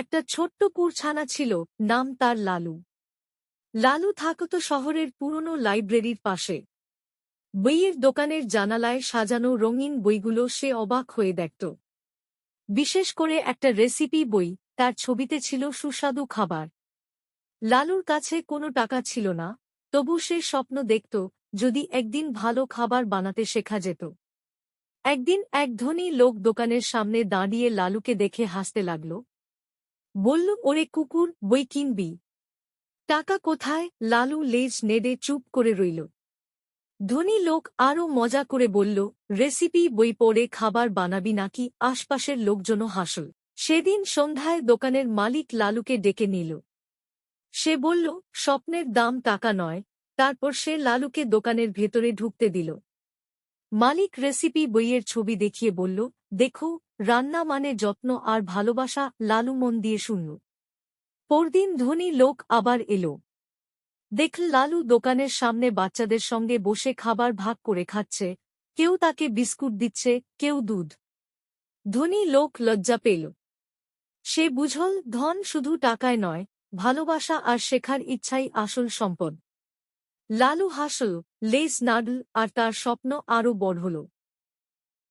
একটা ছোট্ট কুড়ছানা ছিল, নাম তার লালু। লালু থাকত শহরের পুরনো লাইব্রেরির পাশে। বইয়ের দোকানের জানালায় সাজানো রঙিন বইগুলো সে অবাক হয়ে দেখত। বিশেষ করে একটা রেসিপি বই, তার ছবিতে ছিল সুস্বাদু খাবার। লালুর কাছে কোনো টাকা ছিল না, তবু সে স্বপ্ন দেখত যদি একদিন ভালো খাবার বানাতে শেখা যেত। একদিন এক ধনী লোক দোকানের সামনে দাঁড়িয়ে লালুকে দেখে হাসতে লাগল। বলল, ওরে কুকুর, বই কিনবি? টাকা কোথায়? লালু লেজ নেড়ে চুপ করে রইল। ধনী লোক আরও মজা করে বলল, রেসিপি বই পড়ে খাবার বানাবি নাকি? আশপাশের লোকজনও হাসল। সেদিন সন্ধ্যায় দোকানের মালিক লালুকে ডেকে নিল। সে বলল, স্বপ্নের দাম টাকা নয়। তারপর সে লালুকে দোকানের ভেতরে ঢুকতে দিল। মালিক রেসিপি বইয়ের ছবি দেখিয়ে বলল, দেখো, রান্না মানে যত্ন আর ভালোবাসা। লালু মন দিয়ে শুনল। পরদিন ধনী লোক আবার এলো। দেখল লালু দোকানের সামনে বাচ্চাদের সঙ্গে বসে খাবার ভাগ করে খাচ্ছে। কেউ তাকে বিস্কুট দিচ্ছে, কেউ দুধ। ধনী লোক লজ্জা পেল। সে বুঝল, ধন শুধু টাকায় নয়, ভালোবাসা আর শেখার ইচ্ছাই আসল সম্পদ। লালু হাসল, লেজ নাড়ল, আর তার স্বপ্ন আরও বড় হল।